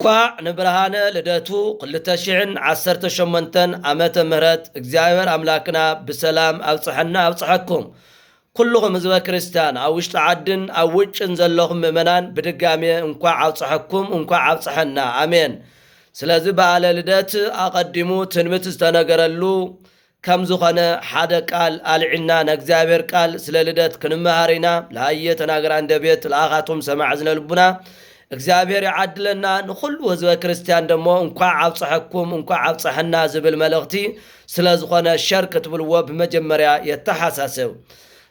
እንኳዕ ንብርሃነ ልደቱ 2018 ዓመተ ምህረት እግዚአብሔር አምላክና ብሰላም አብጽሐና አብጽሐኩም ኩልኩም ህዝበ ክርስቲያን ኣብ ውሽጢ ዓድን ኣብ ውጭን ዘለኹም ምእመናን ብድጋሜ እንኳዕ አብጽሐኩም እንኳዕ አብጽሐና አሜን። ስለዚ በዓለ ልደት አቀዲሙ ትንቢት ዝተነገረሉ ከም ዝኾነ ሓደ ቃል አልዒና ንእግዚአብሔር ቃል ስለ ልደት ክንመሃሪና ለአየ ተናገራ እንደቤት ለአኻቶም ሰማዕ ዝነልቡና እግዚአብሔር ያዓድለና ንኹሉ ህዝበ ክርስቲያን ደሞ እንኳዕ አብጽሐኩም እንኳዕ አብጽሐና ዝብል መልእኽቲ ስለ ዝኾነ ሸር ክትብልዎ በመጀመሪያ የተሐሳሰብ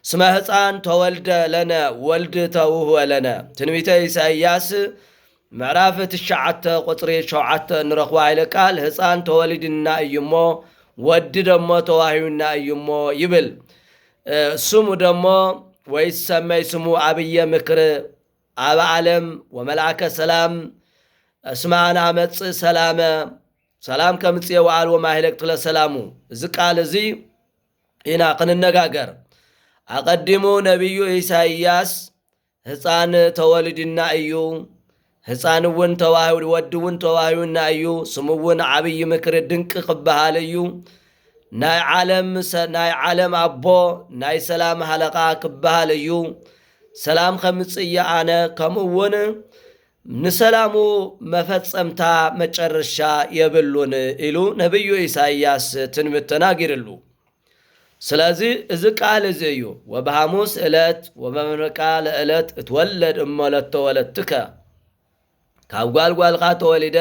ስመ ሕፃን ተወልደ ለነ ወልድ ተውህበ ለነ ትንቢተ ኢሳይያስ ምዕራፍ 9 ቁጥሪ 7 ንረኽቦ ኃይለ ቃል ሕፃን ተወልድና እዩሞ ወዲ ደሞ ተዋሂዩና እዩሞ ይብል ስሙ ደሞ ወይሰመይ ስሙ አብየ ምክር አብ ዓለም ወመልአከ ሰላም እስማና መጽ ሰላመ ሰላም ከምጽየ ወዓልዎ ማህለቅት ለሰላሙ እዚ ቃል እዚ ኢና ክንነጋገር አቀዲሙ ነቢዩ ኢሳይያስ ሕፃን ተወልድና እዩ ሕፃንውን ተዋሂዩ ወድውን ተዋሂዩና እዩ ስሙውን ዓብይ ምክር ድንቅ ክበሃል እዩ ናይ ዓለም አቦ ናይ ሰላም ሃለቃ ክበሃል እዩ ሰላም ከምጽየ አነ ከምውን ንሰላሙ መፈጸምታ መጨረሻ የብሉን ኢሉ ነቢዩ ኢሳይያስ ትንቢት ተናጊርሉ። ስለዚ እዚ ቃል እዚ እዩ ወበሐሙስ ዕለት ወበመንፈቃ ለዕለት እትወለድ እመለት ተወለድትከ ካብ ጓልጓልኻ ተወሊደ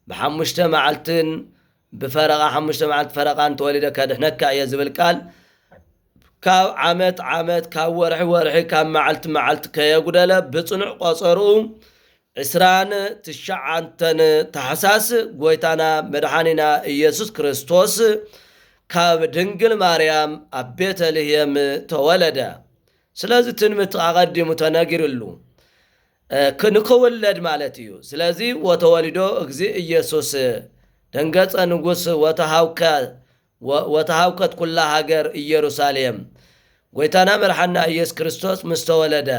ብሓሙሽተ መዓልትን ብፈረቓ ሓሙሽተ መዓልት ፈረቓን ተወሊደ ከድሕነካ እየ ዝብል ቃል ካብ ዓመት ዓመት ካብ ወርሒ ወርሒ ካብ መዓልቲ መዓልቲ ከየጉደለ ብጽኑዕ ቆጸርኡ 29 ታሕሳስ ጎይታና መድኃኒና ኢየሱስ ክርስቶስ ካብ ድንግል ማርያም ኣብ ቤተልሔም ተወለደ። ስለዚ ትንቢት አቀዲሙ ተነጊርሉ ክንክውለድ ማለት እዩ። ስለዚ ወተወሊዶ እግዚ ኢየሱስ ደንገጸ ንጉስ ወተሃውከት ኩላ ሃገር ኢየሩሳሌም ጎይታና መድኃኒና ኢየሱስ ክርስቶስ ምስ ተወለደ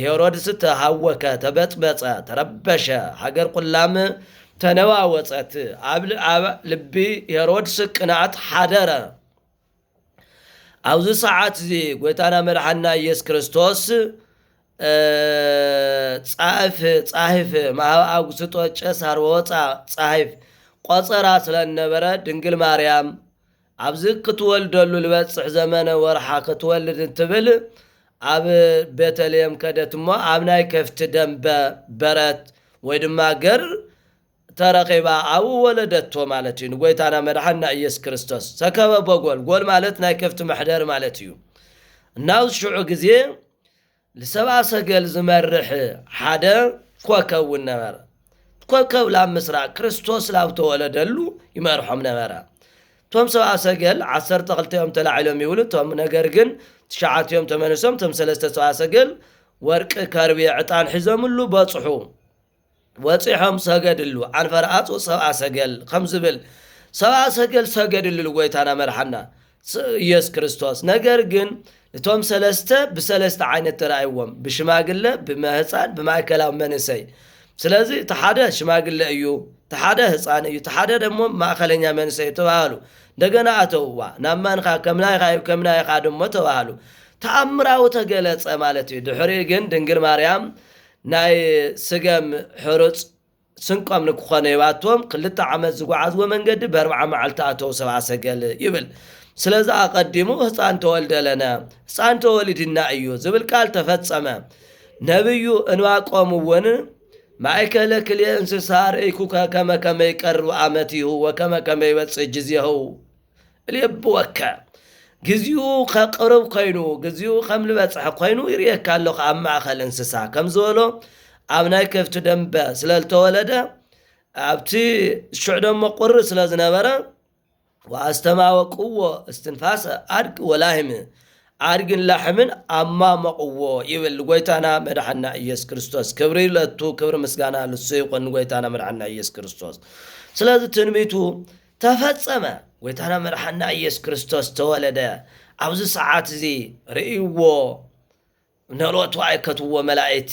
ሄሮድስ ተሃወከ ተበጽበጸ ተረበሸ ሃገር ኩላም ተነዋወጸት ኣብ ልቢ ሄሮድስ ቅንዓት ሓደረ። ኣብዚ ሰዓት እዚ ጎይታና መድኃኒና ኢየሱስ ክርስቶስ ጻሕፍ ማህብ አጉስጦ ጨሳር ወፃ ጻሕፍ ቆፀራ ስለነበረ ድንግል ማርያም ኣብዚ ክትወልደሉ ልበጽሕ ዘመነ ወርሓ ክትወልድ እንትብል ኣብ ቤተልሔም ከደት እሞ ኣብ ናይ ከፍቲ ደንበ በረት ወይ ድማ ገር ተረኺባ ኣብ ወለደቶ ማለት እዩ። ንጎይታና መድኃኒና ኢየሱስ ክርስቶስ ሰከበ በጎል ጎል ማለት ናይ ከፍቲ መሕደር ማለት እዩ። እናው ሽዑ ጊዜ ለሰብአ ሰገል ዝመርሕ ሓደ ኮከብ ነበረ። ኮከብ ላብ ምስራቅ ክርስቶስ ላብ ተወለደሉ ይመርሖም ነበረ። ቶም ሰብአ ሰገል 12 ዮም ተላዒሎም ይብሉ ቶም ነገር ግን 9 ዮም ተመንሶም ቶም 3 ሰብአ ሰገል ወርቂ ከርቤ ዕጣን ሒዞምሉ በጽሑ ወጽሖም ሰገድሉ አንፈርአጹ ሰብአ ሰገል ከም ዝብል ሰብአ ሰገል ሰገድሉ ጎይታና መድኃኒና ኢየሱስ ክርስቶስ ነገር ግን እቶም ሰለስተ ብሰለስተ ዓይነት ተራእይዎም ብሽማግለ ብመህፃን ብማእከላዊ መንእሰይ። ስለዚ ተሓደ ሽማግለ እዩ ተሓደ ህፃን እዩ ተሓደ ደሞ ማእከለኛ መንእሰይ ተባሃሉ። እንደገና አተውዋ ናብ ማንኻ ከምናይኻ ደሞ ተባሃሉ። ተአምራዊ ተገለጸ ማለት እዩ። ድሕሪ ግን ድንግል ማርያም ናይ ስገም ሕሩፅ ስንቆም ንክኾነ ይባቶም 2 ዓመት ዝጓዓዝዎ መንገዲ ብ40 መዓልቲ አተው ሰብአ ሰገል ይብል። ስለዚ አቀዲሙ ሕፃን ተወልደ ለነ ሕፃን ተወልድና እዩ ዝብል ቃል ተፈጸመ። ነቢዩ እንባቆም እውን ማእከለ ክልኤ እንስሳ ርኢኩከ ከመ ከመ ይቀርብ ዓመቲሁ ወከመ ከመ ይበጽሕ ጊዜሁ እልየብወከ ግዚኡ ከቅርብ ኮይኑ ግዚኡ ከም ልበጽሕ ኮይኑ ይርየካ ኣለኹ ኣብ ማእኸል እንስሳ ከም ዝበሎ ኣብ ናይ ከፍቲ ደንበ ስለልተወለደ ኣብቲ ሽዑ ደሞ ቁሪ ስለ ዝነበረ ወአስተማወቅዎ እስትንፋሰ አድግ ወላህም አድግን ላሕምን አማመቅዎ ይብል ጎይታና መድኃኒና ኢየሱስ ክርስቶስ ክብሪ ለቱ ክብሪ ምስጋና ለሱ ይኹን ጎይታና መድኃኒና ኢየሱስ ክርስቶስ። ስለዚ ትንቢቱ ተፈጸመ። ጎይታና መድኃኒና ኢየሱስ ክርስቶስ ተወለደ። ኣብዚ ሰዓት እዚ ርእይዎ ነሎቱ አይከትዎ መላእክት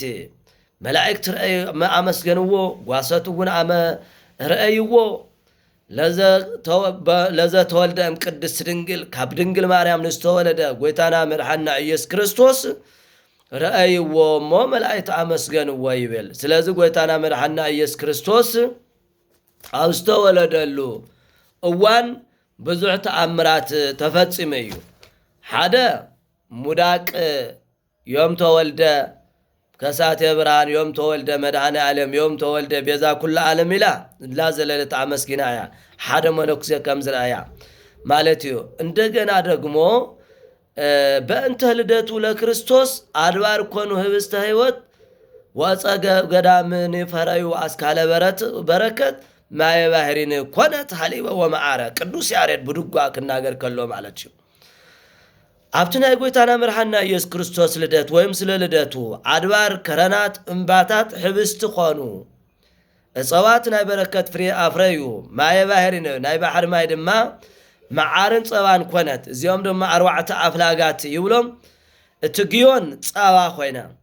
ملائكة رأي ما أمسجنوا واسطون أما رأيوا لذا تولد أم قدس دنجل كاب دنجل مريم نستولد قويتنا مرحنا إيس كريستوس رأيوا مو ملائكة أمسجنوا يبل سلازو قويتنا مرحنا إيس كريستوس أستولد له أوان بزع تأمرات تفتسمي حدا مداك يوم تولد كسات برهان يوم تولد مدعنا عالم يوم تولد بيزا كل عالم لا زلالة عمسكنا يا حدا منوكسي كمزر آيا مالتيو اندقنا دقمو بأنت لدتو لكريستوس أدوار كونو هبست هيوت واسا قدامني فرأيو أسكال بركت ما يباهرين كونت حليبا ومعارا قدوس يارد بدقوا كناغر كلهم على تشو أبتنا يقويتانا مرحنا إيس كريستوس لدت ويمسل لدتو عدوار كرانات انباتات حبست خانو الصوات ناي بركت فري أفريو ما يباهرين ناي بحر ما يدما معارن صوان كونت زيوم دم أروعة أفلاقات يولم تقيون صوا خوينا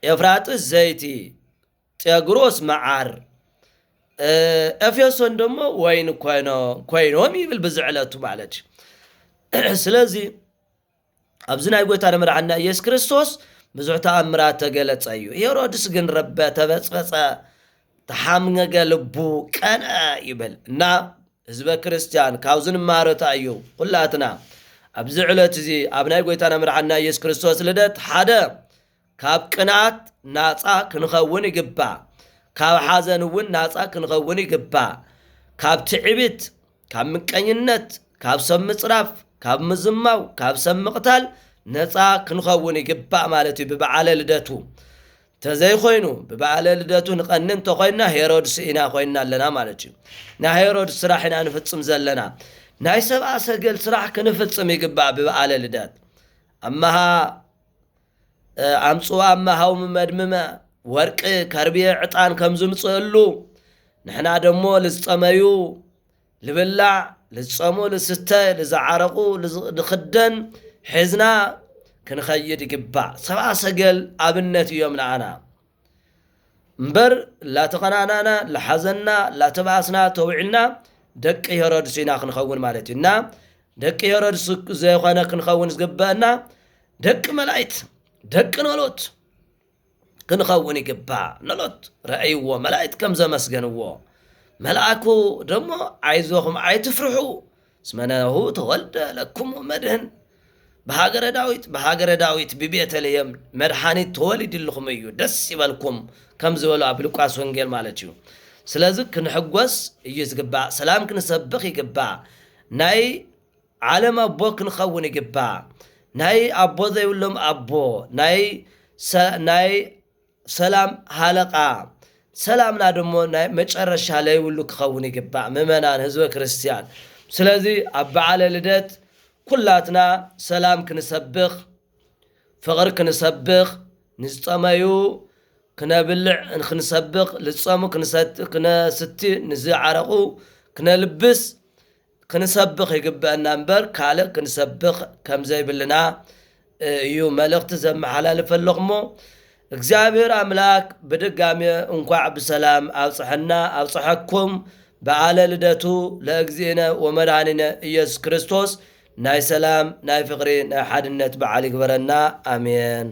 يفرات الزيتي تيقروس معار أفيسون دم وين كوينو ميبل بزعلاتو معلج سلازي أبزنا يقول مرعنا إيس كريستوس بزع تأمرات تقلت أيو هيرودس جن ربا تبص تحامن قلبو كان يبل نا حزب كريستيان كاوزن مارت أيو كلاتنا أبزعلت زي أبنا يقول مرعنا إيس كريستوس لدت حدا كاب قنات ناصا كنخون يقبا كاب حزن ون ناصا كنخون يقبا كاب تعبت كاب مكانينت كاب سم صراف كاب مزماو كاب سم مقتال نصا كنخون يقبا مالتي ببعاله لدتو تزي خوينو ببعاله لدتو نقنن تخوينا هيرودس إنا خوينا لنا مالتي نا هيرودس سراحنا نفصم زلنا ناي سبع سجل سراح كنفصم يقبا ببعاله لدت أمها أمصوا أمها ومدممة ورق كربية عطان كمزم صلو نحنا دمو للصميو لبلع للصمو للستة لزعرقو لخدن حزنا كنخيد يقبع سبع سقل أبنت يومنا أنا مبر لا تقنعنانا لحزننا لا تبعسنا توعلنا دك هيرودسينا كنخون مالتنا دك هيرودس زي خانا كنخون زقبانا دك ملايت دك نلوت كنخون يقبع نلوت رأيوه ملايت كم زمسقنوه ملأكو دمو عايزوهم عايتفرحوا اسمنا هو تولد لكم مدهن بهاجر داويت ببيت اليوم مرحاني تولد لكم ايو دس يبالكم كم زولو ابلقاس ونجيل مالتيو سلازك كنحقوس يزقبع سلام كنسبخ يقبع ناي عالم ابو كنخون يقبع ناي ابو ذي ولهم ابو ناي سلام حلقة سلامنا دمو مجرش عليه ولو كخون يقبع ممنان هزوة كريستيان سلازي أبا على لدت كلاتنا سلام كنسبخ فغر كنسبخ نستميو كنبلع كنسبخ لتصامو كنستي نزي عرقو كنلبس كنسبخ يقبع النمبر كالك كنسبخ كم زي بلنا يو ملغت زم حلال فاللغمو እግዚአብሔር አምላክ በድጋሚ እንኳን በሰላም አብጽሐኩም በዓለ ልደቱ ለእግዚእነ ወመድኃኒነ ኢየሱስ ክርስቶስ ናይ ሰላም ናይ ፍቅሪ ናይ ሓድነት በዓል ይግበረና አሜን።